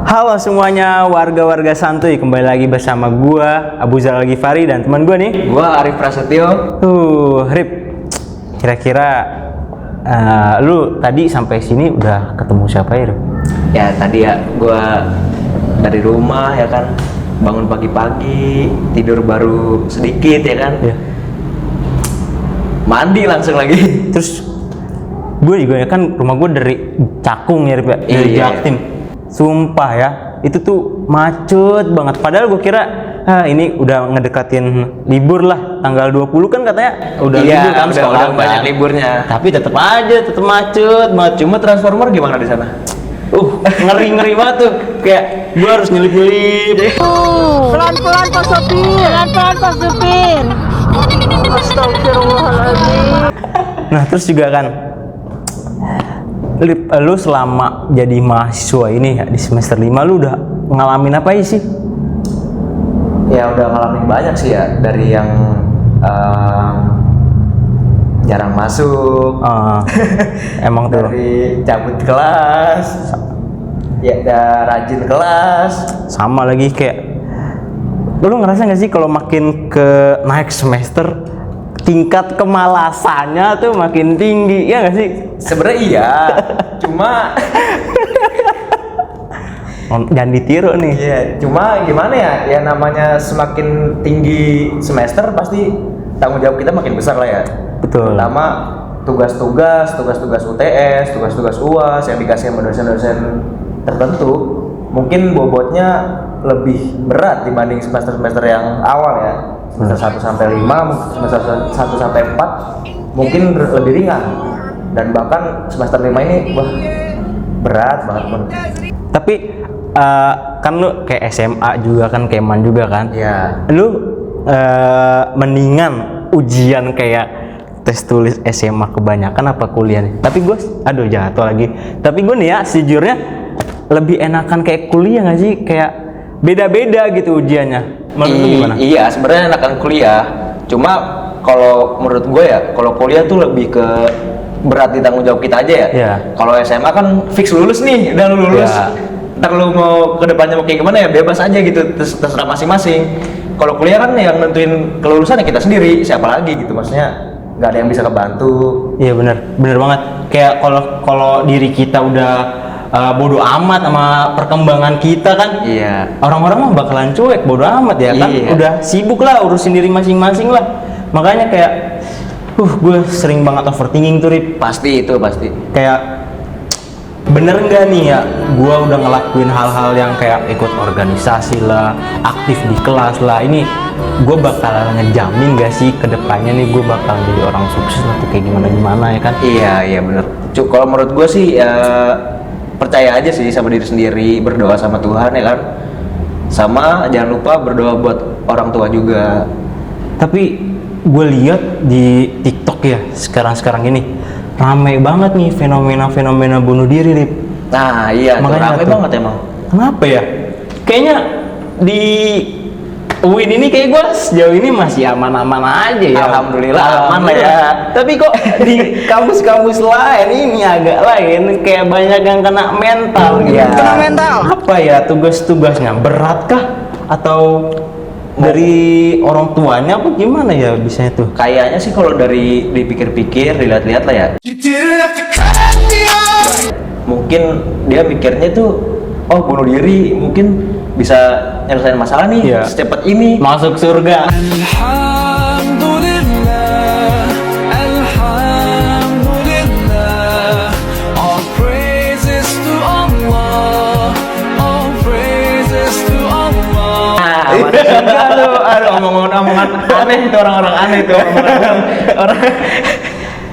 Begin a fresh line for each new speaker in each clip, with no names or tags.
Halo semuanya, warga-warga santuy, kembali lagi bersama gua Abu Zal Al-Ghifari dan teman gua nih.
Gua Arif Prasetyo.
Rip. Kira-kira lu tadi sampai sini udah ketemu siapa ya, Rip?
Ya tadi ya gua dari rumah ya kan, bangun pagi-pagi, tidur baru sedikit ya kan.
Iya.
Mandi langsung lagi.
Terus gue juga ya kan, rumah gue dari Cakung ya, Rip, ya? Dari
Iya.
Jaktim. Sumpah ya, itu tuh macet banget. Padahal gue kira ini udah ngedekatin libur lah, tanggal 20 kan katanya udah libur kan sekolah
udah
kan.
banyak liburnya.
Tapi tetap aja tetap macet banget.
Cuma transformer gimana di sana?
Ngeri banget tuh, kayak gue harus nyelip-nyelip.
Pelan-pelan Pak Sopir. Pelan-pelan Pak Sopir. Astagfirullahaladzim.
Nah terus juga kan, Lip, lu selama jadi mahasiswa ini ya, di semester 5 lu udah ngalamin apa sih?
Ya udah ngalamin banyak sih ya, dari yang jarang masuk,
Emang tuh
dari cabut kelas, ya udah rajin kelas.
sama lagi kayak, lu ngerasa nggak sih kalau makin ke naik semester tingkat kemalasannya tuh makin tinggi, ya nggak sih?
Sebenarnya iya, cuma
Jangan ditiru nih.
iya, cuma gimana ya? Ya namanya semakin tinggi semester pasti tanggung jawab kita makin besar lah ya.
Betul.
Pertama tugas-tugas UTS, tugas-tugas UAS yang dikasih sama dosen-dosen tertentu, mungkin bobotnya lebih berat dibanding semester-semester yang awal ya. Semester 1 sampai 5, semester 1 sampai 4 mungkin lebih ringan. Dan bahkan semester 5 ini wah berat banget pun.
Tapi kan lu kayak SMA juga kan, Keman juga kan?
Iya.
Lu mendingan ujian kayak tes tulis SMA kebanyakan apa kuliah nih? Tapi gue, aduh jatuh lagi. Tapi gue nih ya sejujurnya lebih enakan kayak kuliah nggak sih? Kayak beda-beda gitu ujiannya. Menurut lu gimana?
Iya, sebenarnya enakan kuliah. Cuma kalau menurut gue ya, kalau kuliah tuh lebih ke berat di tanggung jawab kita aja ya.
Iya.
Kalau SMA kan fix lulus nih, udah lu lulus.
Iya.
Ntar lu mau ke depannya mau kayak gimana ya bebas aja gitu, terserah masing-masing. Kalau kuliah kan yang nentuin kelulusan ya kita sendiri, siapa lagi gitu, maksudnya nggak ada yang bisa kebantu.
Iya bener banget. Kayak kalau diri kita udah bodo amat sama perkembangan kita kan,
Iya.
orang-orang mah bakalan cuek, bodo amat ya kan.
Iya.
Udah sibuk lah urusin diri masing-masing lah. Makanya kayak gue sering banget overthinking tuh, Rip.
Pasti itu pasti.
Kayak bener nggak nih ya, gue udah ngelakuin hal-hal yang kayak ikut organisasi lah, aktif di kelas lah, ini gue bakal ngejamin gak sih kedepannya nih gue bakal jadi orang sukses atau kayak gimana ya kan?
Iya bener. Kalau menurut gue sih ya percaya aja sih sama diri sendiri, berdoa sama Tuhan ya kan. Sama jangan lupa berdoa buat orang tua juga.
Tapi gue lihat di TikTok ya sekarang ini rame banget nih fenomena bunuh diri, Rip.
Nah iya,
Makanya
rame
tuh.
banget emang.
Kenapa ya? Kayaknya di UIN ini kayak gue sejauh ini masih aman-aman aja ya.
Alhamdulillah aman lah ya.
Tapi kok di kampus-kampus lain ini agak lain, kayak banyak yang kena mental gitu.
Iya.
Kena mental.
Apa ya tugas-tugasnya? Beratkah? Atau dari orang tuanya apa gimana ya bisanya tuh?
Kayaknya sih kalau dari dipikir-pikir, dilihat-lihat lah ya. Mungkin dia mikirnya tuh, oh bunuh diri mungkin bisa nyelesain masalah nih
Iya.
secepat ini.
Masuk surga.
All praises to Allah, all praises to Allah.
Enggak lu, aduh omongan aneh itu, orang-orang aneh itu orang.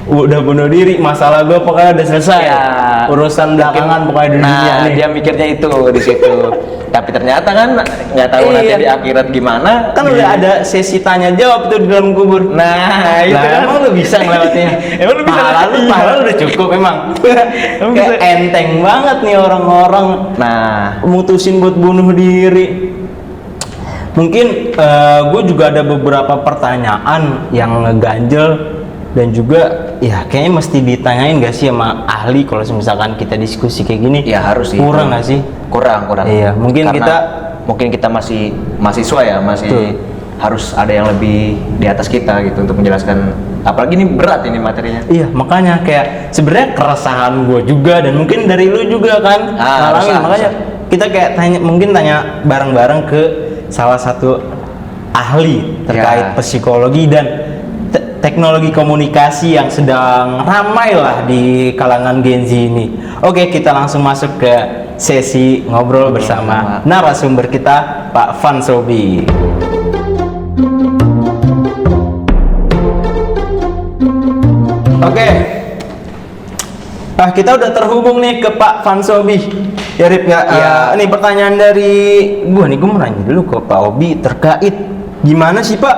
Udah bunuh diri, masalah gue pokoknya udah selesai.
Ya,
Urusan belakangan pokoknya di dunia nih.
dia mikirnya itu di situ. Tapi ternyata kan nggak tahu
Iya.
nanti di akhirat gimana.
Kan udah ada sesi tanya jawab tuh di dalam kubur.
Nah, itu kan.
Emang lu bisa ngelewatinnya?
Emang lu bisa
Pahala lu udah cukup emang.
Emang
Kayak
bisa.
enteng banget nih orang-orang
Nah,
mutusin buat bunuh diri. Mungkin gue juga ada beberapa pertanyaan yang ngeganjel dan juga ya kayaknya mesti ditanyain gak sih sama ahli kalau misalkan kita diskusi kayak gini.
Ya harus sih.
Kurang gak sih?
Kurang.
Iya, mungkin
kita masih mahasiswa ya, masih
Betul.
harus ada yang lebih di atas kita gitu untuk menjelaskan. Apalagi ini berat ini materinya.
Iya, makanya kayak sebenarnya keresahan gue juga dan mungkin dari lu juga kan ngalamin.
resah,
Makanya kita kayak tanya bareng-bareng ke salah satu ahli terkait
Ya.
psikologi dan teknologi komunikasi yang sedang ramai lah di kalangan Gen Z ini. Oke, kita langsung masuk ke sesi ngobrol bersama narasumber kita, Pak Fansobi. Oke. Kita udah terhubung nih ke Pak Fansobi. Ya Rip ya. Ini pertanyaan dari gua nih, gua mau nanya dulu ke Pak Obi terkait gimana sih Pak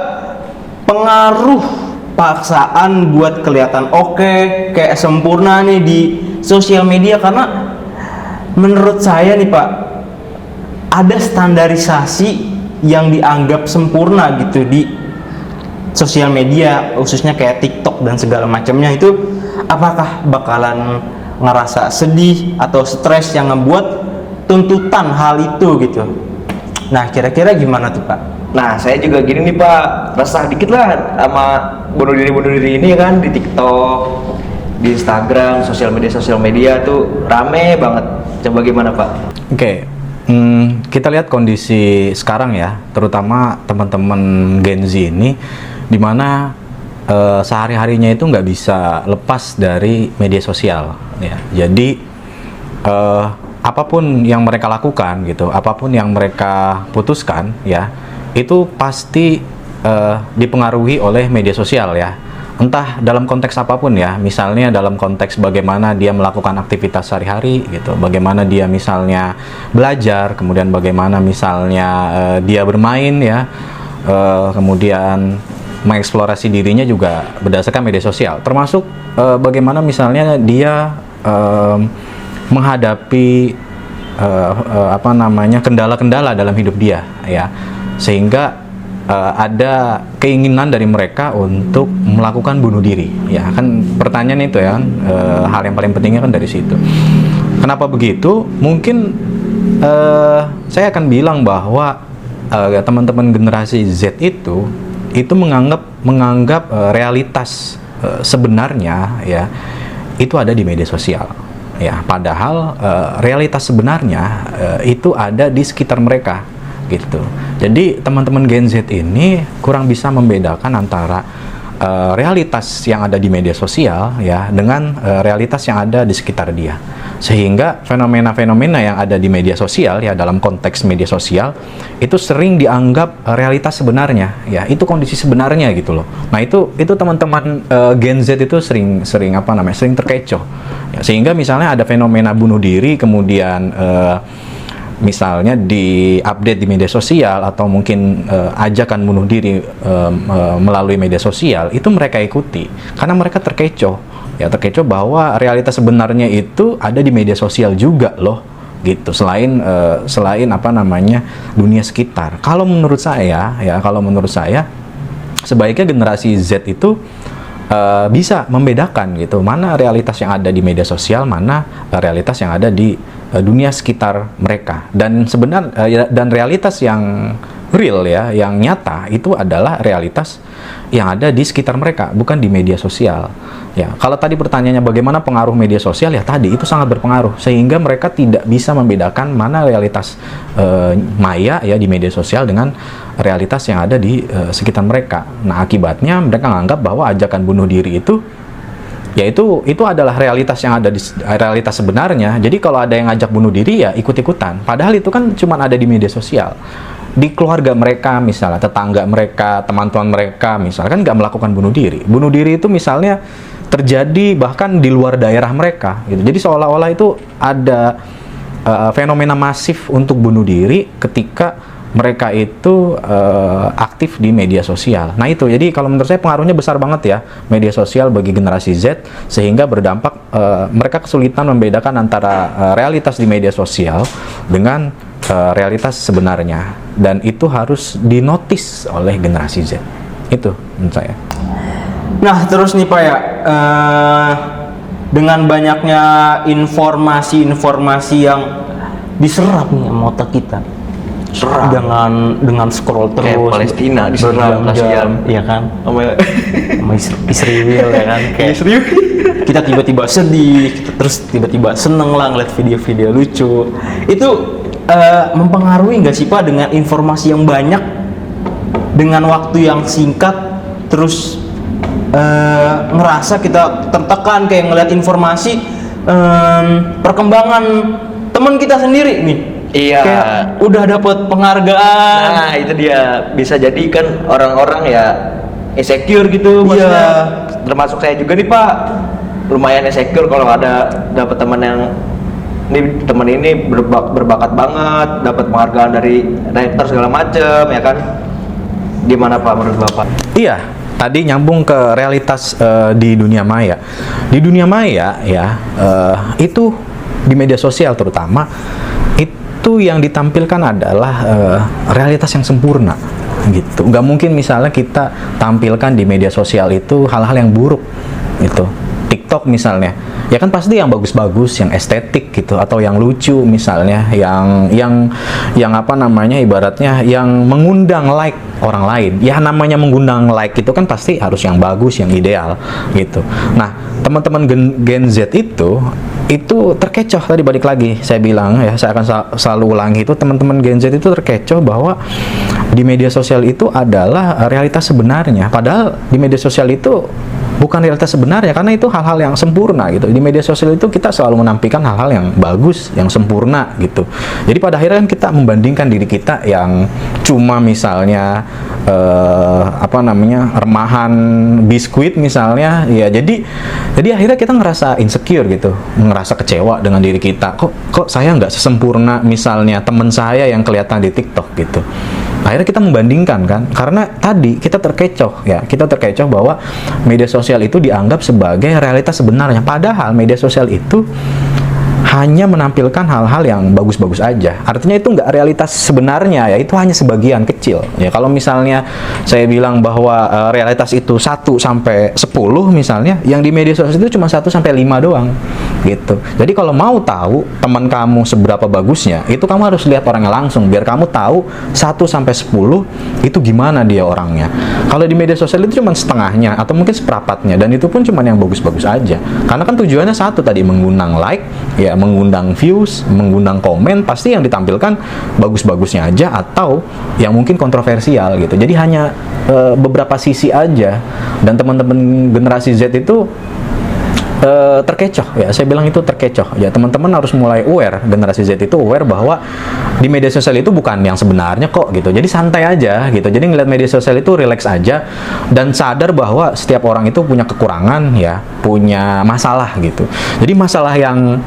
pengaruh paksaan buat kelihatan oke, kayak sempurna nih di sosial media, karena menurut saya nih Pak ada standarisasi yang dianggap sempurna gitu di sosial media, khususnya kayak TikTok dan segala macamnya. Itu apakah bakalan ngerasa sedih atau stres yang ngebuat tuntutan hal itu gitu? Nah, kira-kira gimana tuh Pak?
Nah, saya juga gini nih Pak, resah dikit lah sama bunuh diri ini kan di TikTok, di Instagram, sosial media tuh rame banget. Coba gimana Pak?
Oke, kita lihat kondisi sekarang ya, terutama teman-teman Gen Z ini, dimana sehari-harinya itu nggak bisa lepas dari media sosial. Ya, jadi apapun yang mereka lakukan gitu, apapun yang mereka putuskan ya, itu pasti dipengaruhi oleh media sosial ya. Entah dalam konteks apapun ya, misalnya dalam konteks bagaimana dia melakukan aktivitas sehari-hari gitu, bagaimana dia misalnya belajar, kemudian bagaimana misalnya dia bermain ya, kemudian mengeksplorasi dirinya juga berdasarkan media sosial, termasuk bagaimana misalnya dia menghadapi kendala-kendala dalam hidup dia ya, sehingga ada keinginan dari mereka untuk melakukan bunuh diri ya kan. Pertanyaan itu ya kan, hal yang paling pentingnya kan dari situ. Kenapa begitu? Mungkin saya akan bilang bahwa teman-teman generasi Z itu menganggap realitas sebenarnya ya itu ada di media sosial ya, padahal realitas sebenarnya itu ada di sekitar mereka gitu. Jadi teman-teman Gen Z ini kurang bisa membedakan antara realitas yang ada di media sosial ya dengan realitas yang ada di sekitar dia, sehingga fenomena-fenomena yang ada di media sosial ya, dalam konteks media sosial itu sering dianggap realitas sebenarnya ya, itu kondisi sebenarnya gitu loh. Nah itu teman-teman Gen Z itu sering terkecoh ya, sehingga misalnya ada fenomena bunuh diri, kemudian misalnya di-update di media sosial, atau mungkin ajakan bunuh diri melalui media sosial, itu mereka ikuti karena mereka terkecoh bahwa realitas sebenarnya itu ada di media sosial juga loh gitu, selain dunia sekitar. Kalau menurut saya sebaiknya generasi Z itu bisa membedakan gitu, mana realitas yang ada di media sosial, mana realitas yang ada di dunia sekitar mereka. Dan dan realitas yang real ya, yang nyata itu adalah realitas yang ada di sekitar mereka, bukan di media sosial. Ya, kalau tadi pertanyaannya bagaimana pengaruh media sosial, ya tadi itu sangat berpengaruh, sehingga mereka tidak bisa membedakan mana realitas maya ya di media sosial dengan realitas yang ada di sekitar mereka. Nah, akibatnya mereka menganggap bahwa ajakan bunuh diri itu itu adalah realitas yang ada di realitas sebenarnya. Jadi kalau ada yang ngajak bunuh diri ya ikut-ikutan, padahal itu kan cuma ada di media sosial. Di keluarga mereka misalnya, tetangga mereka, teman-teman mereka misalkan nggak melakukan bunuh diri. Bunuh diri itu misalnya terjadi bahkan di luar daerah mereka gitu. Jadi seolah-olah itu ada fenomena masif untuk bunuh diri ketika mereka itu aktif di media sosial. Nah itu, jadi kalau menurut saya pengaruhnya besar banget ya media sosial bagi generasi Z, sehingga berdampak mereka kesulitan membedakan antara realitas di media sosial dengan realitas sebenarnya, dan itu harus dinotis oleh generasi Z. Itu menurut saya.
Nah, terus nih Pak ya, dengan banyaknya informasi-informasi yang diserap nih sama otak kita,
Serap.
dengan scroll
Kayak
terus
Palestina diserap,
berjam-jam,
kasihan.
ya kan,
Sama
sama istri Will ya kan, kayak kita tiba-tiba sedih, terus tiba-tiba seneng lah ngeliat video-video lucu. Itu mempengaruhi nggak sih Pak dengan informasi yang banyak dengan waktu yang singkat, terus ngerasa kita tertekan kayak ngeliat informasi perkembangan teman kita sendiri nih.
Iya.
Kayak udah dapet penghargaan.
Nah, itu dia. Bisa jadi kan orang-orang ya insecure gitu maksudnya.
Iya.
Termasuk saya juga nih, Pak. Lumayan insecure kalau ada dapat teman yang teman ini berbakat banget, dapat penghargaan dari rektor segala macem, ya kan? Gimana Pak menurut Bapak?
Iya, tadi nyambung ke realitas di dunia maya. Di dunia maya ya, itu di media sosial terutama, itu yang ditampilkan adalah realitas yang sempurna gitu. Nggak mungkin misalnya kita tampilkan di media sosial itu hal-hal yang buruk gitu. TikTok misalnya, ya kan pasti yang bagus-bagus, yang estetik gitu, atau yang lucu misalnya, yang apa namanya, ibaratnya yang mengundang like orang lain. Ya namanya mengundang like itu kan pasti harus yang bagus, yang ideal gitu. Nah, teman-teman Gen Z itu terkecoh, tadi balik lagi saya bilang ya, saya akan selalu ulangi itu, teman-teman Gen Z itu terkecoh bahwa di media sosial itu adalah realitas sebenarnya, padahal di media sosial itu bukan realitas sebenarnya, karena itu hal-hal yang sempurna gitu. Di media sosial itu kita selalu menampilkan hal-hal yang bagus, yang sempurna gitu. Jadi pada akhirnya kan kita membandingkan diri kita yang cuma misalnya apa namanya, remahan biskuit misalnya, ya jadi akhirnya kita ngerasa insecure gitu, ngerasa kecewa dengan diri kita. Kok saya nggak sesempurna misalnya teman saya yang kelihatan di TikTok gitu. Akhirnya kita membandingkan kan, karena tadi kita terkecoh ya, kita terkecoh bahwa media sosial itu dianggap sebagai realitas sebenarnya, padahal media sosial itu hanya menampilkan hal-hal yang bagus-bagus aja. Artinya itu nggak realitas sebenarnya ya, itu hanya sebagian kecil. Ya kalau misalnya saya bilang bahwa realitas itu 1 sampai 10 misalnya, yang di media sosial itu cuma 1 sampai 5 doang gitu. Jadi kalau mau tahu teman kamu seberapa bagusnya, itu kamu harus lihat orangnya langsung, biar kamu tahu 1 sampai 10 itu gimana dia orangnya. Kalau di media sosial itu cuma setengahnya atau mungkin seperempatnya, dan itu pun cuma yang bagus-bagus aja. Karena kan tujuannya satu tadi, mengundang like, ya mengundang views, mengundang komen, pasti yang ditampilkan bagus-bagusnya aja atau yang mungkin kontroversial gitu. Jadi hanya beberapa sisi aja, dan teman-teman generasi Z itu terkecoh ya, saya bilang itu terkecoh ya. Teman-teman harus mulai aware, generasi Z itu aware bahwa di media sosial itu bukan yang sebenarnya kok gitu. Jadi santai aja gitu, jadi ngeliat media sosial itu relax aja, dan sadar bahwa setiap orang itu punya kekurangan ya, punya masalah gitu. Jadi masalah yang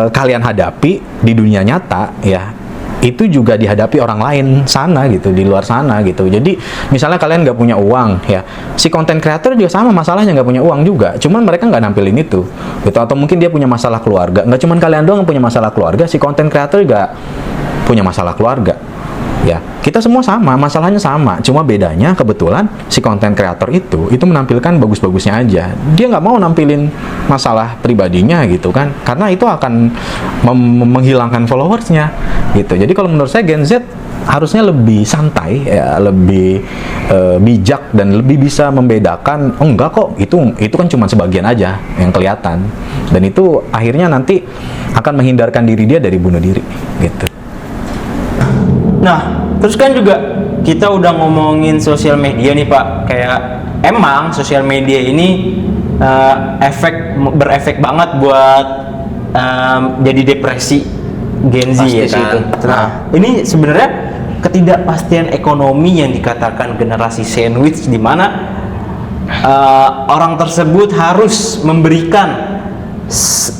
kalian hadapi di dunia nyata ya, itu juga dihadapi orang lain sana gitu, di luar sana gitu. Jadi misalnya kalian nggak punya uang ya, si content creator juga sama masalahnya, nggak punya uang juga, cuman mereka nggak nampilin itu gitu. Atau mungkin dia punya masalah keluarga, nggak cuman kalian doang yang punya masalah keluarga, si content creator juga punya masalah keluarga ya. Kita semua sama, masalahnya sama, cuma bedanya kebetulan si content creator itu menampilkan bagus-bagusnya aja. Dia nggak mau nampilin masalah pribadinya gitu kan, karena itu akan menghilangkan followersnya gitu. Jadi kalau menurut saya Gen Z harusnya lebih santai ya, lebih bijak, dan lebih bisa membedakan, oh enggak kok, itu kan cuma sebagian aja yang kelihatan, dan itu akhirnya nanti akan menghindarkan diri dia dari bunuh diri gitu.
Nah, terus kan juga kita udah ngomongin sosial media nih Pak, kayak emang sosial media ini berefek banget buat jadi depresi Gen Z ya kan. Nah, ini sebenarnya ketidakpastian ekonomi yang dikatakan generasi sandwich, di mana orang tersebut harus memberikan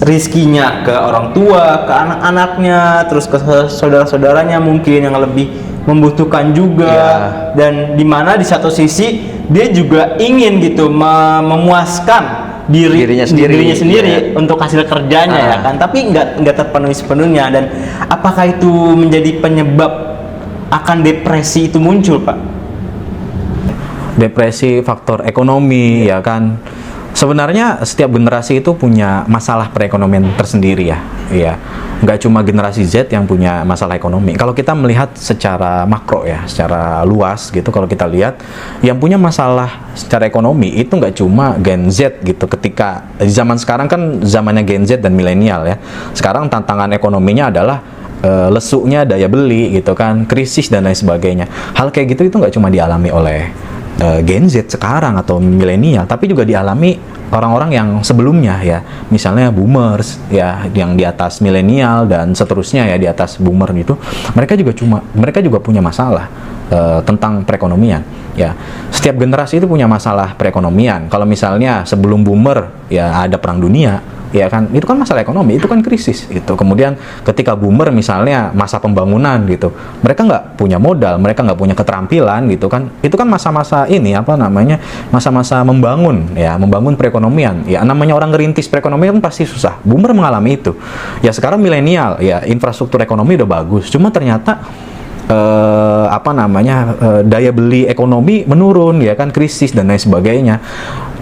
rizkinya ke orang tua, ke anak-anaknya, terus ke saudara-saudaranya mungkin yang lebih membutuhkan juga, dan dimana di satu sisi dia juga ingin gitu memuaskan dirinya sendiri untuk hasil kerjanya ya kan, tapi nggak terpenuhi sepenuhnya. Dan apakah itu menjadi penyebab akan depresi itu muncul Pak?
depresi faktor ekonomi, ya kan. Sebenarnya setiap generasi itu punya masalah perekonomian tersendiri ya. Nggak cuma generasi Z yang punya masalah ekonomi. Kalau kita melihat secara makro ya, secara luas gitu, kalau kita lihat yang punya masalah secara ekonomi itu nggak cuma Gen Z gitu. Ketika di zaman sekarang kan zamannya Gen Z dan milenial ya. Sekarang tantangan ekonominya adalah lesuknya daya beli gitu kan, krisis dan lain sebagainya. Hal kayak gitu itu nggak cuma dialami oleh Gen Z sekarang atau milenial, tapi juga dialami orang-orang yang sebelumnya ya, misalnya boomers ya, yang di atas milenial dan seterusnya ya, di atas boomer itu, mereka juga punya masalah tentang perekonomian ya. Setiap generasi itu punya masalah perekonomian. Kalau misalnya sebelum boomer ya ada perang dunia, ya kan, itu kan masalah ekonomi, itu kan krisis gitu. Kemudian ketika boomer misalnya masa pembangunan gitu, mereka nggak punya modal, mereka nggak punya keterampilan gitu kan, itu kan masa-masa ini apa namanya, masa-masa membangun ya, membangun perekonomian ya. Namanya orang ngerintis perekonomian kan pasti susah, boomer mengalami itu ya. Sekarang milenial ya, infrastruktur ekonomi udah bagus, cuma ternyata daya beli ekonomi menurun ya kan, krisis dan lain sebagainya.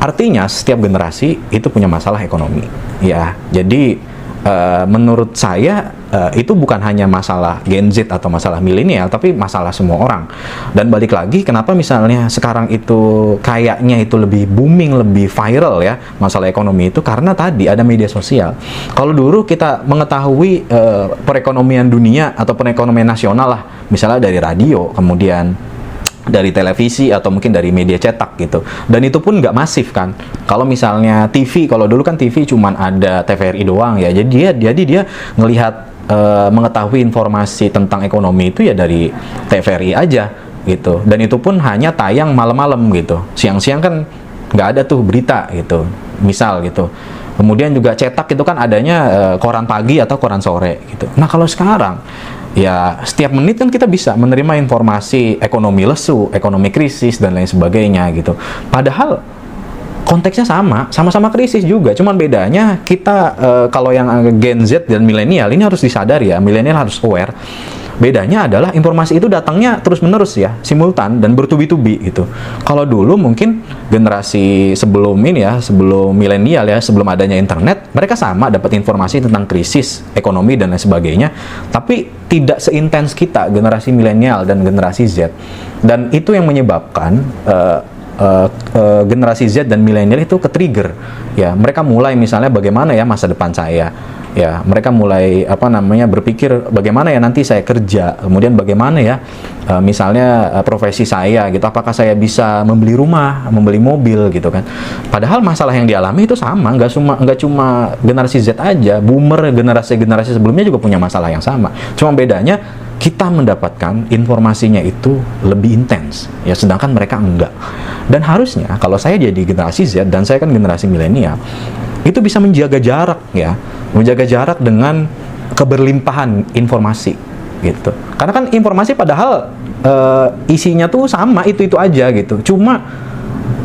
Artinya setiap generasi itu punya masalah ekonomi ya. Jadi menurut saya itu bukan hanya masalah Gen Z atau masalah milenial, tapi masalah semua orang. Dan balik lagi, kenapa misalnya sekarang itu kayaknya itu lebih booming, lebih viral ya masalah ekonomi itu, karena tadi ada media sosial. Kalau dulu kita mengetahui perekonomian dunia atau perekonomian nasional lah, misalnya dari radio, kemudian dari televisi atau mungkin dari media cetak gitu, dan itu pun nggak masif kan. Kalau misalnya TV, kalau dulu kan TV cuman ada TVRI doang ya, jadi dia ngelihat mengetahui informasi tentang ekonomi itu ya dari TVRI aja gitu, dan itu pun hanya tayang malam-malam gitu, siang-siang kan nggak ada tuh berita gitu, misal gitu. Kemudian juga cetak itu kan adanya koran pagi atau koran sore gitu. Nah kalau sekarang ya setiap menit kan kita bisa menerima informasi ekonomi lesu, ekonomi krisis dan lain sebagainya gitu. Padahal konteksnya sama-sama krisis juga. Cuman bedanya kita kalau yang Gen Z dan milenial ini harus disadari ya, milenial harus aware. Bedanya adalah informasi itu datangnya terus-menerus ya, simultan dan bertubi-tubi gitu. Kalau dulu mungkin generasi sebelum ini ya, sebelum milenial ya, sebelum adanya internet, mereka sama dapat informasi tentang krisis ekonomi dan lain sebagainya, tapi tidak seintens kita generasi milenial dan generasi Z. Dan itu yang menyebabkan generasi Z dan milenial itu ke-trigger ya. Mereka mulai misalnya bagaimana ya masa depan saya ya, mereka mulai berpikir bagaimana ya nanti saya kerja, kemudian bagaimana ya misalnya profesi saya gitu, apakah saya bisa membeli rumah, membeli mobil gitu kan. Padahal masalah yang dialami itu sama, nggak cuma generasi Z aja, boomer, generasi sebelumnya juga punya masalah yang sama, cuma bedanya kita mendapatkan informasinya itu lebih intens ya, sedangkan mereka enggak. Dan harusnya kalau saya jadi generasi Z dan saya kan generasi milenial, itu bisa menjaga jarak ya, menjaga jarak dengan keberlimpahan informasi gitu. Karena kan informasi padahal isinya tuh sama, itu aja gitu, cuma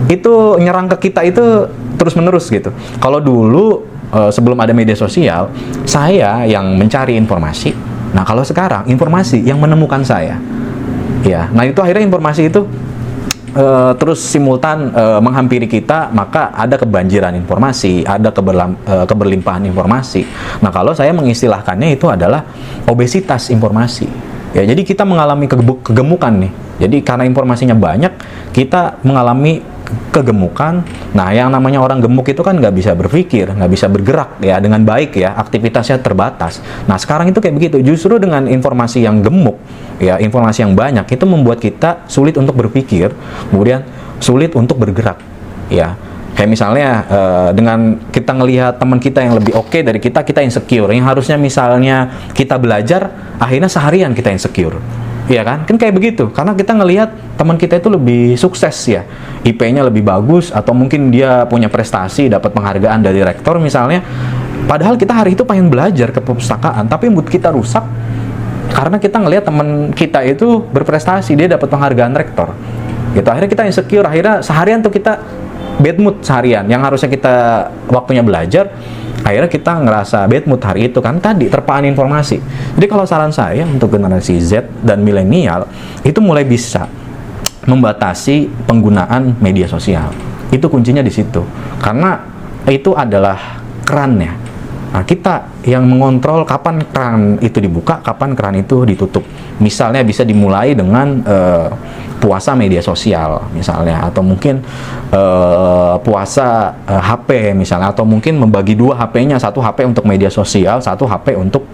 itu nyerang ke kita itu terus menerus gitu. Kalau dulu sebelum ada media sosial, saya yang mencari informasi. Nah kalau sekarang informasi yang menemukan saya ya, nah itu akhirnya informasi itu terus simultan menghampiri kita, maka ada kebanjiran informasi, ada keberlimpahan informasi. Nah kalau saya mengistilahkannya itu adalah obesitas informasi ya. Jadi kita mengalami kegemukan nih. Jadi karena informasinya banyak, kita mengalami kegemukan. Nah yang namanya orang gemuk itu kan nggak bisa berpikir, nggak bisa bergerak ya dengan baik ya, aktivitasnya terbatas. Nah sekarang itu kayak begitu, justru dengan informasi yang gemuk ya, informasi yang banyak, itu membuat kita sulit untuk berpikir, kemudian sulit untuk bergerak ya. Kayak misalnya dengan kita ngelihat teman kita yang lebih oke dari kita insecure. Yang harusnya misalnya kita belajar, akhirnya seharian kita insecure. Iya kan? Kan kayak begitu. Karena kita ngelihat teman kita itu lebih sukses ya, IP-nya lebih bagus, atau mungkin dia punya prestasi, dapat penghargaan dari rektor misalnya. Padahal kita hari itu pengen belajar ke perpustakaan, tapi mood kita rusak karena kita ngelihat teman kita itu berprestasi, dia dapat penghargaan rektor. Gitu. Akhirnya kita insecure, akhirnya seharian tuh kita bad mood seharian. Yang harusnya kita waktunya belajar, akhirnya kita ngerasa bad mood hari itu kan, tadi terpaan informasi. Jadi kalau saran saya untuk generasi Z dan milenial itu mulai bisa membatasi penggunaan media sosial. Itu kuncinya di situ. Karena itu adalah kerannya. Nah, kita yang mengontrol kapan keran itu dibuka, kapan keran itu ditutup. Misalnya bisa dimulai dengan puasa media sosial misalnya, atau mungkin puasa HP misalnya, atau mungkin membagi dua HP-nya, satu HP untuk media sosial, satu HP untuk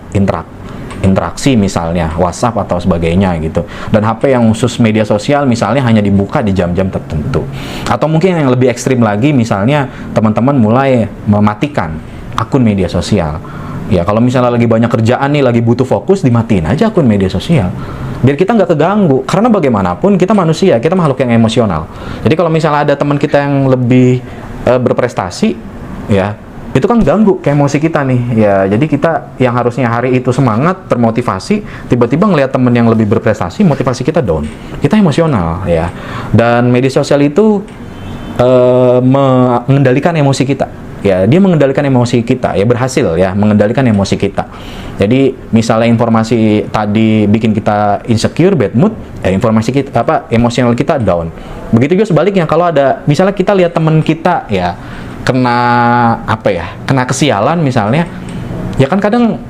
interaksi misalnya WhatsApp atau sebagainya gitu. Dan HP yang khusus media sosial misalnya hanya dibuka di jam-jam tertentu. Atau mungkin yang lebih ekstrim lagi, misalnya teman-teman mulai mematikan akun media sosial. Ya kalau misalnya lagi banyak kerjaan nih, lagi butuh fokus, dimatiin aja akun media sosial biar kita nggak keganggu. Karena bagaimanapun kita manusia, kita makhluk yang emosional. Jadi kalau misalnya ada teman kita yang lebih berprestasi, ya itu kan ganggu ke emosi kita nih. Ya jadi kita yang harusnya hari itu semangat, termotivasi, tiba-tiba ngelihat teman yang lebih berprestasi, motivasi kita down. Kita emosional ya. Dan media sosial itu mengendalikan emosi kita. Ya, dia mengendalikan emosi kita, ya berhasil ya mengendalikan emosi kita. Jadi misalnya informasi tadi bikin kita insecure, bad mood, ya informasi kita emosional kita down. Begitu juga sebaliknya, kalau ada misalnya kita lihat teman kita ya kena kesialan misalnya, ya kan kadang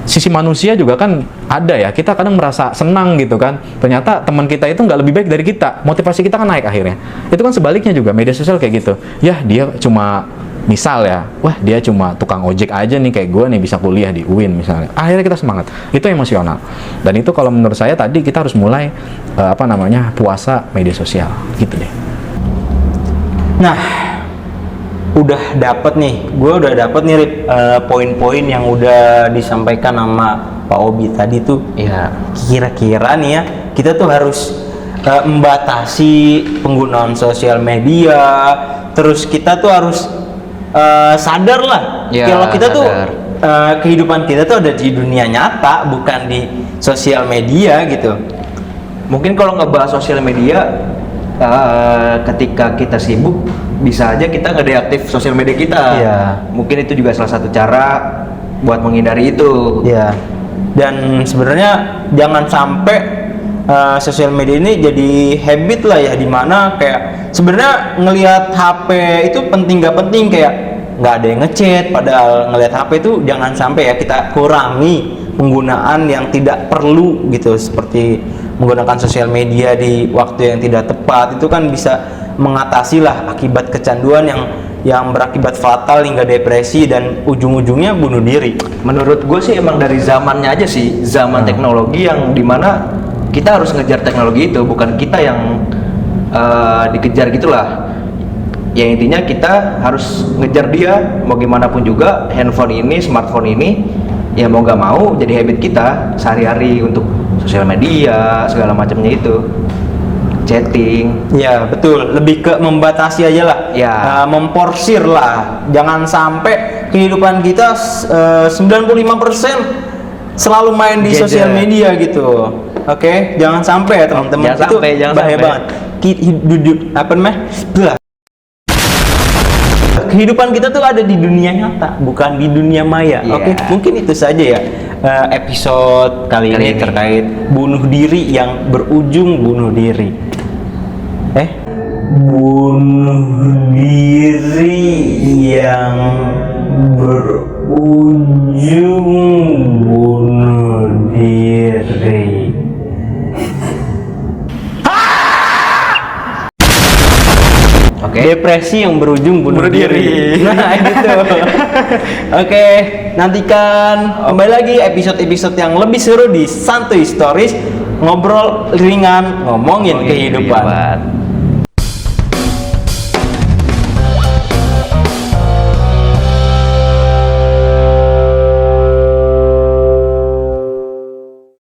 sisi manusia juga kan ada ya, kita kadang merasa senang gitu kan, ternyata teman kita itu nggak lebih baik dari kita, motivasi kita kan naik akhirnya. Itu kan sebaliknya juga, media sosial kayak gitu ya, dia cuma misal ya, wah dia cuma tukang ojek aja nih kayak gue nih, bisa kuliah di UIN misalnya, akhirnya kita semangat. Itu emosional. Dan itu kalau menurut saya tadi kita harus mulai puasa media sosial gitu deh.
Nah, gue udah dapet nih Rip, poin-poin yang udah disampaikan sama Pak Obi tadi tuh. Ya kira-kira nih ya, kita tuh harus membatasi penggunaan sosial media. Terus kita tuh harus sadar lah,
Ya,
kalau kita tuh
sadar.
kehidupan kita tuh ada di dunia nyata, bukan di sosial media gitu.
Mungkin kalau ngebahas sosial media, ketika kita sibuk, bisa aja kita ngedeaktif sosial media kita.
Iya.
Mungkin itu juga salah satu cara buat menghindari itu.
Ya, dan sebenarnya jangan sampai sosial media ini jadi habit lah ya, dimana kayak sebenarnya ngelihat HP itu penting gak penting, kayak nggak ada yang ngechat, padahal ngelihat HP itu jangan sampai ya kita kurangi penggunaan yang tidak perlu gitu, seperti menggunakan sosial media di waktu yang tidak tepat. Itu kan bisa mengatasi lah akibat kecanduan yang berakibat fatal hingga depresi dan ujung-ujungnya bunuh diri.
Menurut gue sih emang dari zamannya aja sih, zaman teknologi yang dimana kita harus ngejar teknologi itu, bukan kita yang dikejar gitulah. Ya intinya kita harus ngejar dia, mau gimana pun juga. Handphone ini, smartphone ini, ya mau gak mau jadi habit kita sehari-hari untuk sosial media, segala macamnya itu. Chatting.
Ya betul, lebih ke membatasi aja lah,
Ya.
memporsir lah. Jangan sampai kehidupan kita 95% selalu main di
Gadget.
sosial media gitu. Oke, jangan sampai ya teman-teman.
Jangan
Itu
sampai, jangan
bahaya
sampai.
banget. Kehidupan kita tuh ada di dunia nyata, bukan di dunia maya.
Iya.
Oke, mungkin itu saja ya episode kali ini terkait bunuh diri yang berujung bunuh diri. Bunuh diri yang berujung bunuh diri.
Oke.
Depresi yang berujung bunuh diri. Nah, gitu. Oke, nantikan kembali lagi episode-episode yang lebih seru di Santuy Stories, ngobrol ringan, ngomongin kehidupan.